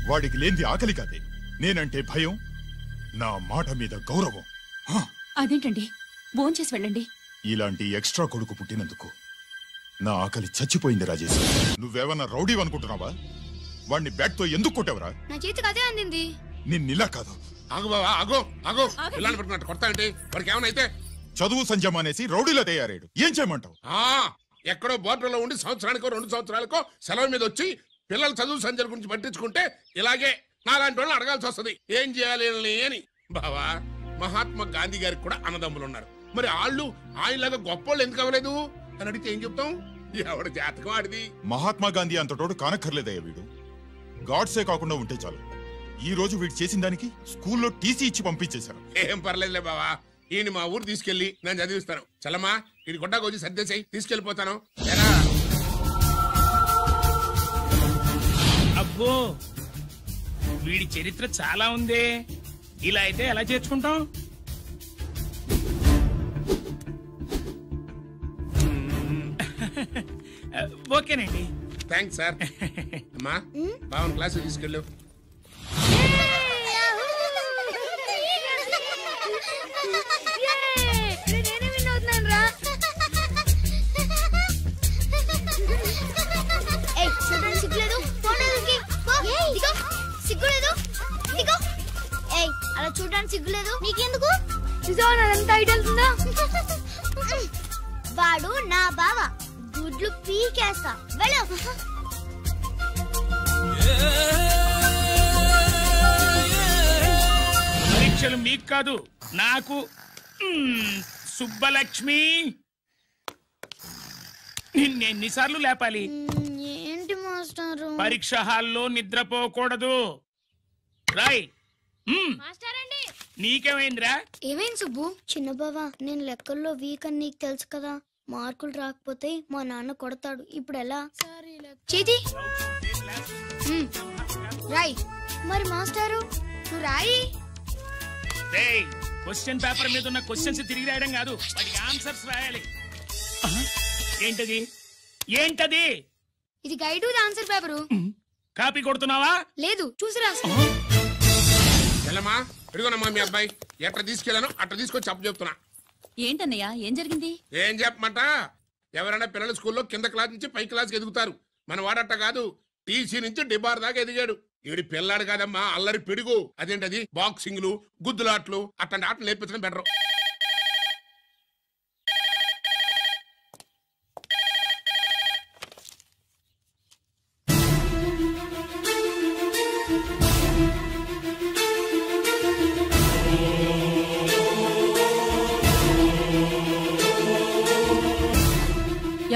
వాడికి లేనిది ఆకలి కాదే, నేనంటే భయం, నా మాట మీద గౌరవం. అదేంటండి, భోంచేసి వెళ్ళండి. ఇలాంటి ఎక్స్ట్రా కొడుకు పుట్టినందుకు నా ఆకలి చచ్చిపోయింది రాజేష్. నువ్వేమన్నా రౌడీ అనుకుంటున్నావా? వాడిని బ్యాట్ తో ఎందుకు కొట్టావరా? నా చేతికి అదే అందింది. నిన్నిలా కాదు. వాడికి చదువు సంజమానేసి రౌడీలో తయారాడు. ఏం చేయమంటావు? ఎక్కడో బోర్డర్లో ఉండి సంవత్సరానికో 2 సంవత్సరాలకో సెలవు మీద వచ్చి పిల్లలు చదువు సంజల గురించి పట్టించుకుంటే ఇలాగే నాలాంటి వాళ్ళని అడగాల్సి వస్తుంది. ఏం చేయాలి అని. బావా, మహాత్మా గాంధీ గారికి కూడా అన్నదమ్ములు ఉన్నారు. మరి వాళ్ళు ఆయనలాగా గొప్పోళ్ళు ఎందుకు అవ్వలేదు అని అడిగితే ఏం చెప్తాం? ఎవడ జాతకం ఆడిది. మహాత్మా గాంధీ అంతటోడు కానక్కర్లేదయ్యా వీడు. గాడ్సే కాకుండా ఉంటే చాలు. ఈ రోజు వీడు చేసిన దానికి స్కూల్లో టీసీ ఇచ్చి పంపించేశారు. ఏం పర్లేదులే బావా, ఈయన మా ఊరు తీసుకెళ్లి నేను చదివిస్తాను. చలమా, ఇది గొడ్డకు వచ్చి సర్దేశాయి, తీసుకెళ్లిపోతాను. అబ్బో, వీడి చరిత్ర చాలా ఉంది. ఇలా అయితే ఎలా చేర్చుకుంటాం? ఓకేనండి, థ్యాంక్స్ సార్. అమ్మా, బావన్ క్లాస్ తీసుకెళ్ళు. అలా చూడడానికి సిగ్గులేదు నీకెందుకు? చూసావా ఐడియా? వాడు నా బావ, గుడ్లు పీకేస్తా. వెళ్ళు. పరీక్షలు మీకు కాదు, నాకు. సుబ్బలక్ష్మి, నిన్నెన్నిసార్లు లేపాలి? ఏంటి మాస్టారు? పరీక్ష హాల్లో నిద్రపోకూడదు. రాయ్. నీకేమైందిరా? ఏమైంది సుబ్బు? చిన్న బావా, నేను లెక్కల్లో వీక్ అని నీకు తెలుసు కదా. మార్కులు రాకపోతే మా నాన్న కొడతాడు. ఇప్పుడు ఎలా? చేతి రాయ్. మరి మాస్టారు నువ్వు రాయి. క్వశ్చన్ పేపర్ మీద ఉన్న క్వశ్చన్స్ తిరిగి రాయడం కాదు, వాటికి ఆన్సర్స్ రాయాలి. ఏంటది? ఏంటది? ఇది గైడ్ ఆన్సర్ పేపరు. కాపీ కొడుతున్నావా? లేదు, చూసి రాస్తా. వెళ్ళమ్మా, ఇదిగోనమ్మా మీ అబ్బాయి. ఎట్లా తీసుకెళ్ళాను అట్లా తీసుకొచ్చి అప్పు చెప్తున్నా. ఏంటన్నయ్యా, ఏం జరిగింది? ఏం చెప్పమంట? ఎవరైనా పిల్లల స్కూల్లో కింద క్లాస్ నుంచి పై క్లాస్కి ఎదుగుతారు. మన వాడట్ట కాదు, టీసీ నుంచి డిబార్ దాకా ఎదిగాడు. ఈవిడి పిల్లాడు కాదమ్మా, అల్లరి పిడుగు. అదేంటది, బాక్సింగ్లు, గుద్దులాట్లు, అట్లాంటి ఆటలు నేర్పించడం బెటర్.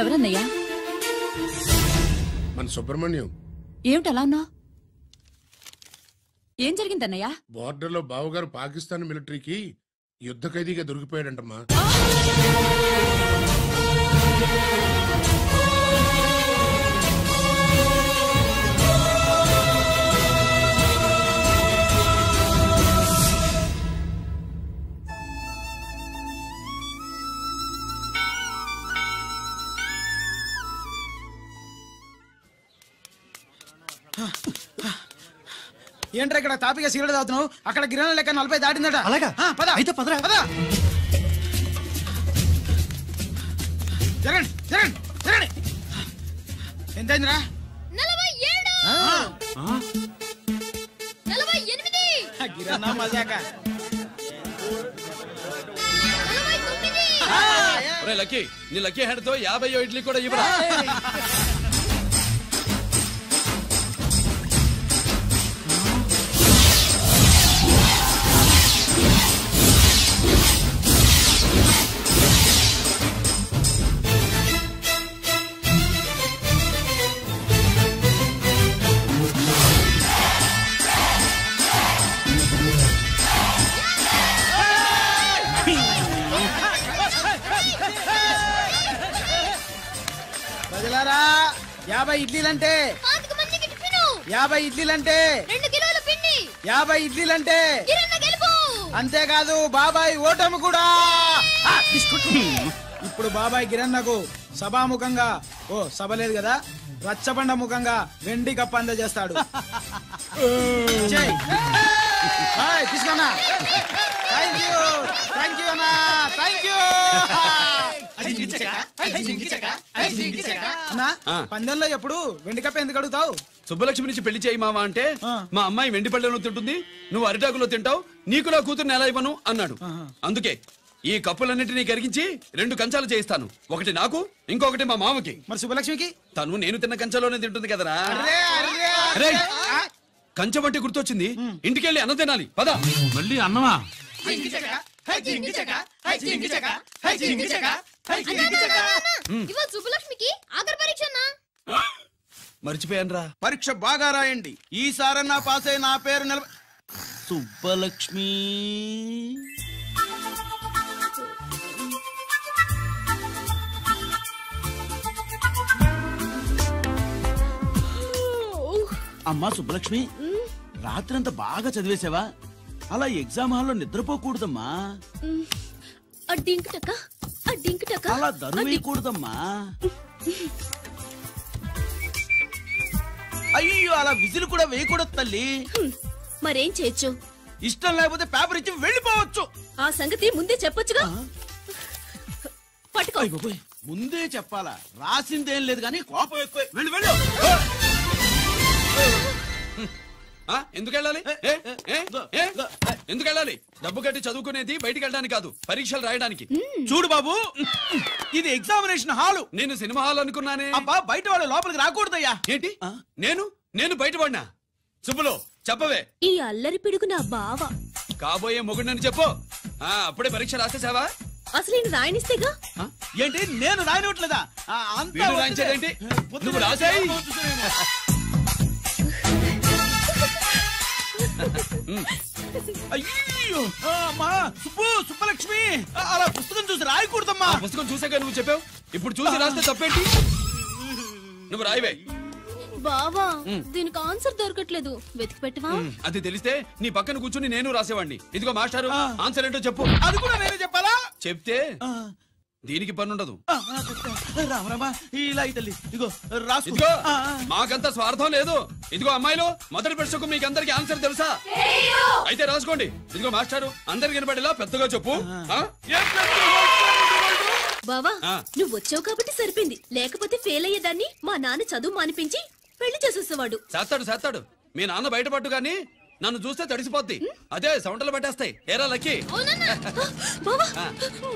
ఎవరన్నయ్యా? మన సుబ్రహ్మణ్యం. ఏమిటలా ఉన్నావు? ఏం జరిగిందన్నయ్యా? బోర్డర్లో బావగారు పాకిస్తాన్ మిలిటరీకి యుద్ధ ఖైదీగా దొరికిపోయాడంటమ్మా. ఏంట్రా ఇక్కడ తాపిగా సిగరెట్ తాగుతున్నావు? అక్కడ గిరణం లెక్క 40 దాటిందట. అలాగా? పద అయితే పదరా. పద. జరగండి జరగండి జరగండి. ఎంతైందిరా? 47. గిరణా మజాక. లక్కీ, నీ లక్కీ హ్యాండ్ తో 50 ఇడ్లీ కూడా ఇవ్వరా? ప్రజలారా, 50 ఇడ్లీలంటే 50 ఇడ్లీలంటే 2 కిలోల పిండి, 50 ఇడ్లీలంటే గిరన్న గెలుపు. అంతేకాదు బాబాయ్ ఓటమి కూడా. ఇప్పుడు బాబాయ్ గిరన్నకు సభాముఖంగా సభ లేదు కదా, రచ్చబండ ముఖంగా వెండి కప్ప అందజేస్తాడు. తీసుకున్నా. థ్యాంక్ యూ అన్నా, థ్యాంక్ యూ అన్నా. పందెంలో ఎప్పుడు వెండి కప్ప ఎందుకు అడుగుతావు? సుబ్బలక్ష్మి నుంచి పెళ్లి చేయి మావా అంటే మా అమ్మాయి వెండి పళ్ళెలో తింటుంది, నువ్వు అరిటాకులో తింటావు, నీకు నా కూతుర్ని ఎలా ఇవ్వను అన్నాడు. అందుకే ఈ కప్పులన్నింటినీ కరిగించి 2 కంచాలు చేయిస్తాను. ఒకటి నాకు, ఇంకొకటి మా మామకి. మరి సుబ్బలక్ష్మికి? తను నేను తిన్న కంచాలోనే తింటుంది కదరా. కంచం అంటే గుర్తొచ్చింది, ఇంటికెళ్ళి అన్నం తినాలి. పద. మళ్ళీ అన్నమా? సుబ్బలక్ష్మికి ఆఖరి పరీక్ష. మర్చిపోయాను రా. పరీక్ష బాగా రాయండి, ఈసారన్నా పాస్ అయి నా పేరు సుబ్బలక్ష్మి. అమ్మా సుబ్బలక్ష్మి, రాత్రంతా బాగా చదివేశావా? అలా ఎగ్జామ్ హాల్లో నిద్రపోకూడదమ్మా. అలా దరువేయకూడదమ్మా. అయ్యో, అలా విజిల్ కూడా వేయకూడదు తల్లి. మరేం చేయొచ్చు? ఇష్టం లేకపోతే పేపర్ ఇచ్చి వెళ్ళిపోవచ్చు. ఆ సంగతి ముందే చెప్పొచ్చుగా. పట్టుకో. ముందే చెప్పాలా? రాసిందేం లేదు కానీ కోపం ఎక్కువ. వెళ్ళు వెళ్ళు. ఎందుకు వెళ్ళాలి? ఎందుకు వెళ్ళాలి? డబ్బు కట్టి చదువుకునేది బయటికి వెళ్ళడానికి కాదు, పరీక్షలు రాయడానికి. చూడు బాబు, ఇది ఎగ్జామినేషన్ హాలు. నేను సినిమా హాల్ అనుకున్నానే. అబ్బా, బయట వాళ్ళు లోపలికి రాకూడదయ్యా. ఏంటి? నేను బయటపడినా? సుబ్బులు చెప్పవే. ఈ అల్లరి పిడుగు నా బావ. కాబోయే మొగుడని చెప్పు. అప్పుడే పరీక్ష రాసేసావా? అసలు నేను రాయనిస్తేగా. ఏంటి, నేను రాయనట్లేదా? రాయించేదేంటి? నువ్వు రాసాయి. అయ్యో అమ్మా, సుబ్బలక్ష్మి, అలా పుస్తకం చూసి రాయకూడదమ్మా. పుస్తకం చూసాక నువ్వు చెప్పావు, ఇప్పుడు చూసి రాస్తే తప్పేంటి? నువ్వు రాయవే. బావా, దీనికి ఆన్సర్ దొరకట్లేదు, వెతికి పెట్టవా? అది తెలిస్తే నీ పక్కన కూర్చుని నేను రాసేవాడిని. ఇదిగో మాస్టారు, ఆన్సర్ ఏంటో చెప్పు. అది కూడా నేనే చెప్పాలా? చెప్తే దీనికి పనుండదు. రామరామా, ఇలా తల్లి, ఇదిగో రాసు. ఇదిగో, మాకంత స్వార్థం లేదు. ఇదిగో అమ్మాయిలు, మొదటి ప్రశ్నకు మీకు అందరికి ఆన్సర్ తెలుసా? అయితే రాసుకోండి. ఇదిగో మాస్టారు, అందరికి వినపడేలా పెద్దగా చెప్పు. బావా, నువ్వు వచ్చావు కాబట్టి సరిపోయింది, లేకపోతే ఫెయిల్ అయ్యేదాన్ని. మా నాన్న చదువు మానిపించి పెళ్లి చేసేసేవాడు. చేస్తాడు. మీ నాన్న బయటపడ్డు గాని నన్ను చూస్తే తడిసిపోద్ది. అదే సౌంటలు పట్టేస్తాయి. ఏరా లక్కీ. బావా,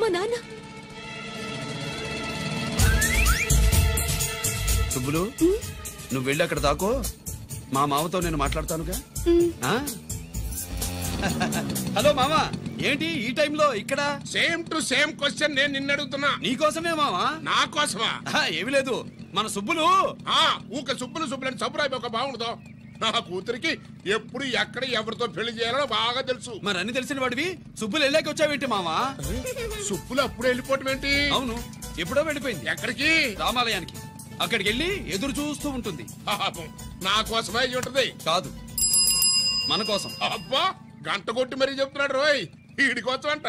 మా నాన్న. సుబ్బులు, నువ్వు వెళ్ళి అక్కడ దాకో, మా మామతో నేను మాట్లాడతానుగా. హలో మామా, ఏంటి ఈ టైంలో ఇక్కడ? సేమ్ టు సేమ్ క్వశ్చన్ నేను నిన్ను అడుగుతున్నా. నీకోసమే మామా. నా కోసమా? ఏమి లేదు, మన సుబ్బులు ఊక సుబ్బులు అని సబ్బురాయి ఒక బాగుండదు. నా కూతురికి ఎప్పుడు ఎక్కడ ఎవరితో పెళ్లి చేయాలో బాగా తెలుసు. మరి అన్ని తెలిసిన వాడివి సుబ్బులు వెళ్ళాక వచ్చావేంటి మామా? సుబ్బులు అప్పుడు వెళ్ళిపోవటం ఏంటి? అవును, ఎప్పుడో వెళ్ళిపోయింది. ఎక్కడికి? రామాలయానికి. అక్కడికి వెళ్ళి ఎదురు చూస్తూ ఉంటుంది. నా కోసమే ఉంటది. కాదు, మన కోసం. అబ్బా, గంట కొట్టి మరీ చెప్తున్నాడు రోయ్, వీడి కోసం అంట.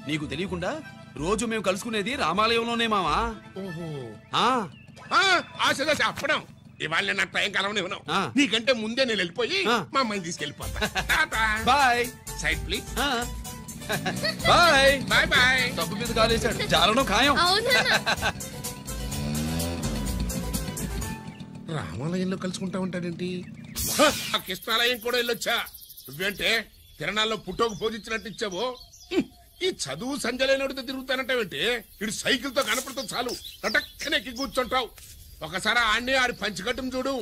నీకు తెలియకుండా రోజు మేము కలుసుకునేది రామాలయంలోనే మామా. ఆశ చెప్పడం. ఇవాళ నేను నా టైం కలవని ఉన్నావు. నీకంటే ముందే నేను వెళ్ళిపోయి మా అమ్మాయిని తీసుకెళ్ళిపోతా. Bye. Side please. Bye bye bye. డబ్బు మీద కాలేశాడు, చాలడం ఖాయం. రామాలయంలో కలుసుకుంటా ఉంటాడేంటి? కృష్ణాలయం కూడా వెళ్ళొచ్చా? నువ్వేంటే తిరణాల్లో పుట్టోకు పోజించినట్టు ఇచ్చావు. ఈ చదువు సంజలైనడితో తిరుగుతానంటావేంటి? ఇటు సైకిల్ తో కనపడుతూ చాలు నటక్కనెక్కి కూర్చుంటావు. ఒకసారి ఆడిని ఆడి పంచికట్టును చూడు,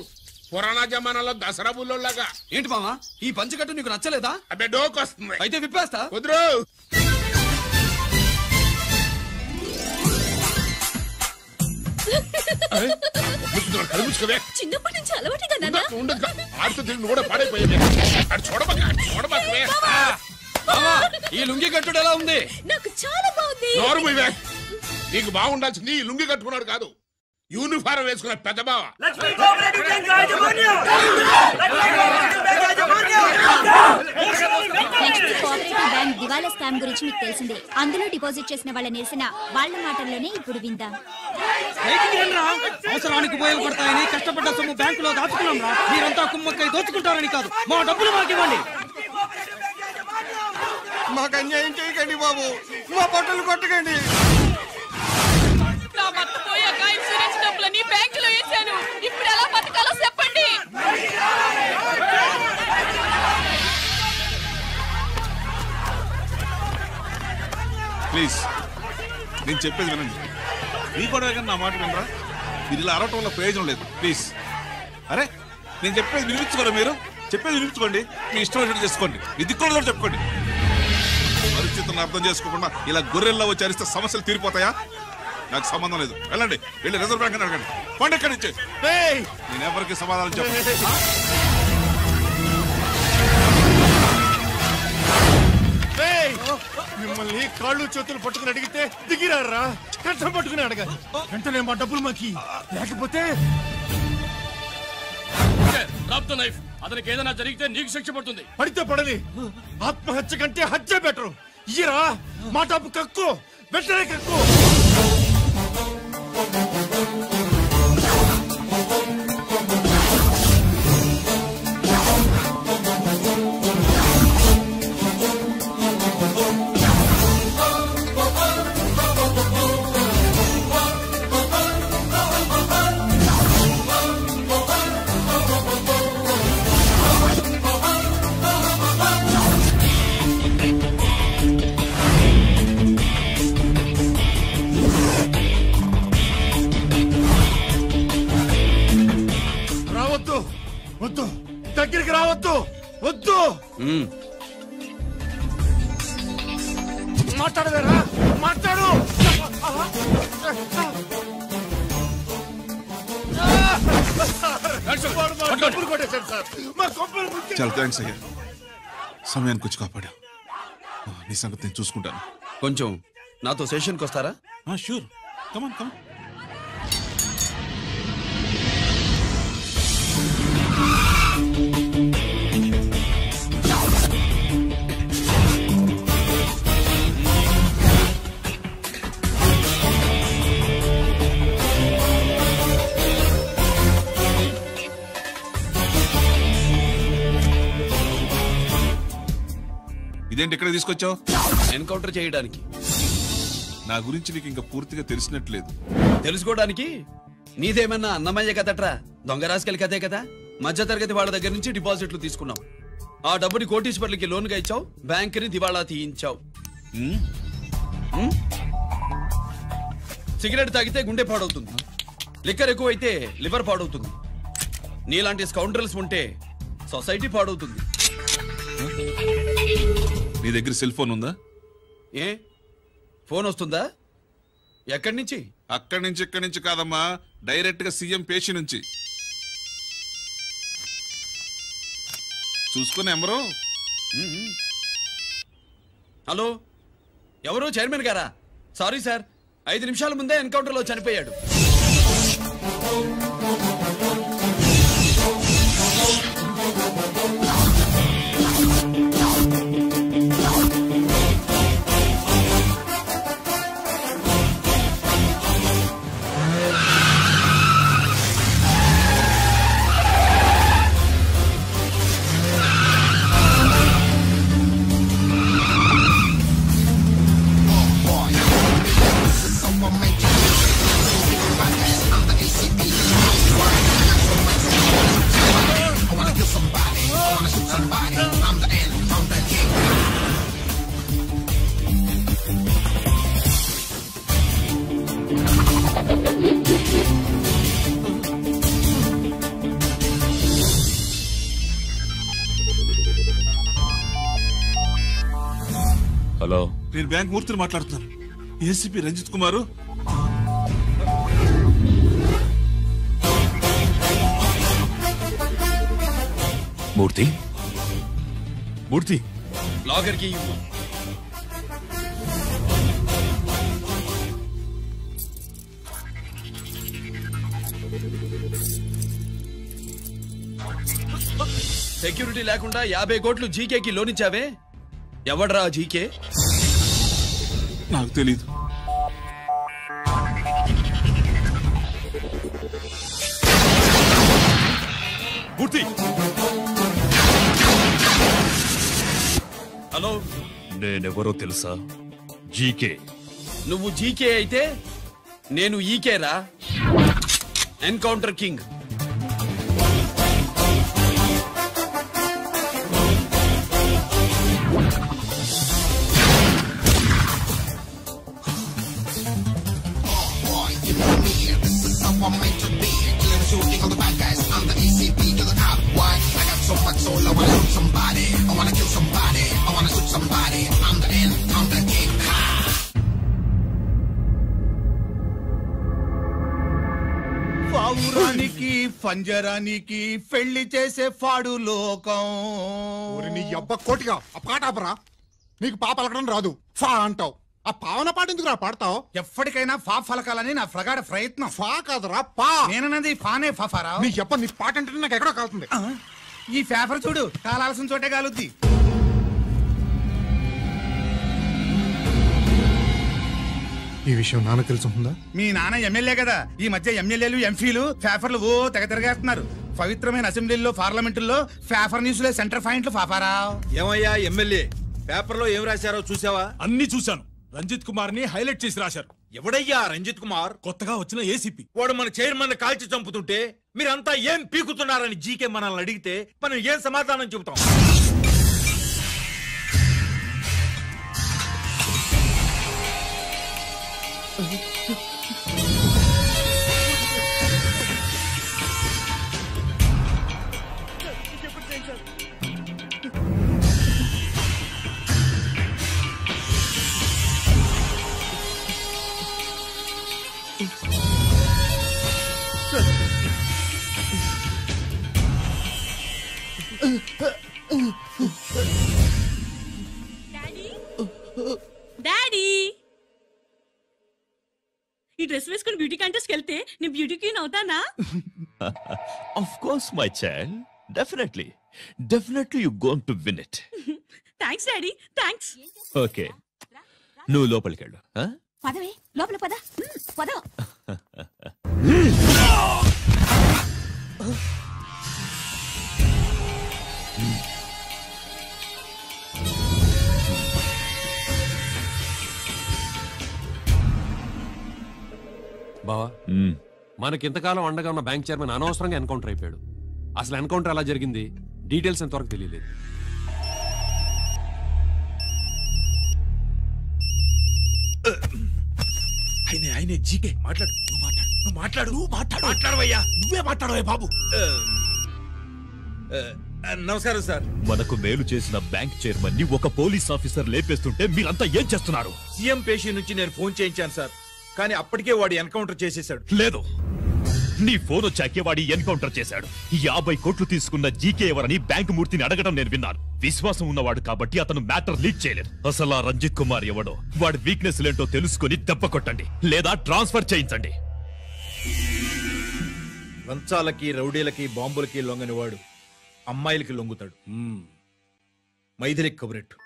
పురాణ జమానాలో దసరా బుల్లోలాగా. ఏంటి మామా, ఈ పంచకట్టు నీకు నచ్చలేదా? అబ్బే, డోక్ వస్తుంది. అయితే విప్పేస్తా. కుదురు. చిన్నప్పటి నుంచి అలవాటుగా ఆడుతూ తిరిగి కూడా పాడైపోయింది. చూడబోకే ఈ లుంగి కట్టుడు ఎలా ఉంది? నాకు చాలా బాగుంది. నీకు బాగుండాల్సింది ఈ లుంగి కట్టుకున్నాడు కాదు, యూనిఫారం వేసుకున్న పెద్ద బావ. నెక్స్ట్ కోఆపరేటివ్ బ్యాంక్ దివాలా స్కామ్ గురించి మీకు తెలిసిందే. అందులో డిపాజిట్ చేసిన వాళ్ళ నిరసన వాళ్ళ మాటల్లోనే ఇప్పుడు విందాం. అవసరానికి ఉపయోగపడతాయని కష్టపడ్డ సొమ్ము బ్యాంకులో దాచుకున్నాం రా. మీరంతా కుమ్మక్కై దోచుకుంటారని కాదు, మా డబ్బులు మాకివ్వండి. మాకు అన్యాయం చేయకండి బాబు, మా బట్టలు కొట్టకండి. నా భర్త పోయాక ఇన్సూరెన్స్ డబ్బులని బ్యాంకులో వేశాను. ఇప్పుడు ఎలా బతకాలో చెప్పండి. ప్లీజ్ నేను చెప్పేది వినండి. మీ గొడవ కానీ నా మాట వినరా? మీరు ఇలా అరవటం వల్ల ప్రయోజనం లేదు. ప్లీజ్ అరే నేను చెప్పేది వినిపించుకోరా? మీరు చెప్పేది వినిపించుకోండి, మీ ఇష్టం వచ్చినట్టు చేసుకోండి, మీ దిక్కులో చెప్పుకోండి. పరిస్థితులను అర్థం చేసుకోకుండా ఇలా గొర్రెల్లో వచ్చి అరిస్తే సమస్యలు తీరిపోతాయా? నాకు సంబంధం లేదు. వెళ్ళండి, వెళ్ళి రిజర్వ్ బ్యాంక్ అని అడగండి. పండి ఎక్కడి నుంచి. నేను ఎవరికి సమాధానం చెప్పను. మిమ్మల్ని కాళ్ళు చేతులు పట్టుకుని అడిగితే దిగిరారా? కష్టం పట్టుకుని అడగాలి. వెంటనే మా డబ్బులు మాకి, లేకపోతే అతనికి ఏదైనా జరిగితే నీకు శిక్ష పడుతుంది. పడితే పడని, ఆత్మహత్య కంటే హత్య బెటరు. ఇయ్యరా మా డబ్బు, కక్కు, వెంటనే కక్కు. వద్దు, దగ్గరికి రావద్దు, వద్దు. మాట్లాడవేరా? మాట్లాడు. చాలా థ్యాంక్స్ అయ్యా, సమయానికి వచ్చి కాపాడా. నీ సంగతి నేను చూసుకుంటాను. కొంచెం నాతో సెషన్కి వస్తారా? షూర్, కమాన్ కమాన్. ఇదేంటి ఇక్కడ తీసుకొచ్చావు? ఎన్కౌంటర్ చేయడానికి. నా గురించి నీకు ఇంకా పూర్తిగా తెలిసినట్లేదు. తెలుసుకోవడానికి నీదేమన్నా అన్నమయ్య కదట్రా, దొంగ రాసుకెళ్ళి కదే కదా. మధ్య తరగతి వాళ్ళ దగ్గర నుంచి డిపాజిట్లు తీసుకున్నావు. ఆ డబ్బుని కోటీశ్వర్లకి లోన్గా ఇచ్చావు, బ్యాంకుని దివాళా తీయించావు. సిగరెట్ తాగితే గుండె పాడవుతుంది, లిక్కర్ ఎక్కువైతే లివర్ పాడవుతుంది. నీలాంటి స్కౌండ్రల్స్ ఉంటే సొసైటీ పాడవుతుంది. నీ దగ్గర సెల్ ఫోన్ ఉందా? ఏ ఫోన్ వస్తుందా? ఎక్కడి నుంచి? అక్కడి నుంచి ఇక్కడి నుంచి కాదమ్మా, డైరెక్ట్ గా సీఎం పేషి నుంచి. చూసుకుని ఎవరు? హలో, ఎవరు? చైర్మన్ గారా? సారీ సార్, 5 నిమిషాల ముందే ఎన్కౌంటర్ లో చనిపోయాడు. హలో, నేను బ్యాంక్ మూర్తిని మాట్లాడుతున్నాను. ఏసీపీ రంజిత్ కుమారు. మూర్తి, మూర్తి, లాకర్ కి ఇవ్వు. సెక్యూరిటీ లేకుండా 50 కోట్లు జీకేకి లోన్ ఇచ్చావే, ఎవడ్రా జీకే? నాకు తెలీదు. మూర్తి, హలో, నేనెవరో తెలుసా? జీకే. నువ్వు జీకే అయితే నేను ఈకే రా, ఎన్కౌంటర్ కింగ్. పావురానికి పంజరానికి పెళ్లి చేసే ఫాడు లోకం. నీ అబ్బ కోటిగా ఆ పాట ఆపరా. నీకు పా పలకడం రాదు, ఫా అంటావు. ఆ పావన పాట ఎందుకు రా పాడతావు? ఎప్పటికైనా ఫా ఫలకాలని నా ప్రగాఢ ప్రయత్నం. ఫా కాదురా పా. నేనన్నది ఫానే ఫారా. నీ చెప్ప నీ పాట అంటే నాకు ఎక్కడో కాలుతుంది. ఈ పేపర్ చూడు, కాలాల్సిన చోటే కాలుద్ది. ఈ విషయం నాన్న తెలుసుందా? మీ నాన్న ఎమ్మెల్యే కదా. ఈ మధ్య ఎమ్మెల్యేలు ఎంపీలు పేపర్లు ఓ తెగ తిరగేస్తున్నారు. పవిత్రమైన అసెంబ్లీలో పార్లమెంటుల్లో పేపర్ న్యూస్లో సెంటర్ పాయింట్లు పాపారా. ఏమయ్యా ఎమ్మెల్యే, పేపర్లో ఏం రాశారో చూసావా? అన్ని చూశాను. రంజిత్ కుమార్ ని హైలైట్ చేసి రాశారు. ఎవడయ్యా రంజిత్ కుమార్? కొత్తగా వచ్చిన ఏసీపీ. వాడు మన చైర్మన్ కాల్చి చంపుతుంటే మీరంతా ఏం పీకుతున్నారని జీకే మనల్ని అడిగితే మనం ఏం సమాధానం చెబుతాం? డాడీ, ఈ డ్రెస్ వేసుకుని బ్యూటీ కాంటెస్ట్ వెళ్తే నేను బ్యూటీ క్వీన్ అవుతానా? Of course, my child. Definitely. Definitely you're going to win it. Thanks daddy, thanks. Okay. నువ్వు లోపలికి వెళ్ళు. పదవే, లోపల పద. పద. బావా, మనకింతకాలం అండగా ఉన్న బ్యాంక్ చైర్మన్ అనవసరంగా ఎన్కౌంటర్ అయిపోయాడు. అసలు ఎన్కౌంటర్ ఎలా జరిగింది, డీటెయిల్స్ ఎంతవరకు తెలియలేదు. ఆయనే జీకే. మాట్లాడు, మాట్లాడవయ్యా. నువ్వే మాట్లాడవే బాబు. నమస్కారం సార్. మనకు మేలు చేసిన బ్యాంక్ చైర్మన్ ని ఒక పోలీస్ ఆఫీసర్ లేపేస్తుంటే మీరంతా ఏం చేస్తున్నారు? సీఎం పేషీ నుంచి నేను ఫోన్ చేయించాను సార్, కానీ అప్పటికే వాడు ఎన్కౌంటర్ చేసేశాడు. లేదు, నీ ఫోన్ వచ్చాకే వాడి ఎన్కౌంటర్ చేశాడు. 50 కోట్లు తీసుకున్న జీకే ఎవరని బ్యాంకు మూర్తిని అడగడం నేను విన్నాను. విశ్వాసం ఉన్నవాడు కాబట్టి అతను మ్యాటర్ లీక్ చేయలేదు. అసలు ఆ రంజిత్ కుమార్ ఎవడో, వాడి వీక్నెస్ లేంటో తెలుసుకుని దెబ్బ కొట్టండి, లేదా ట్రాన్స్ఫర్ చేయించండి. లంచాలకి, రౌడీలకి, బాంబులకి లొంగని వాడు అమ్మాయిలకి లొంగుతాడు. మైథిలికి కబురెట్టు.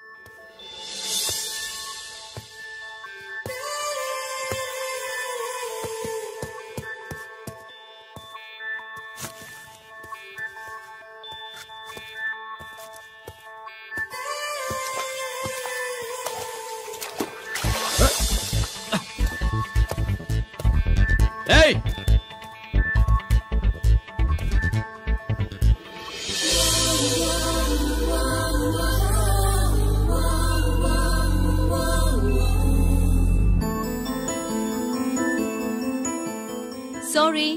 ఏయ్, సారీ.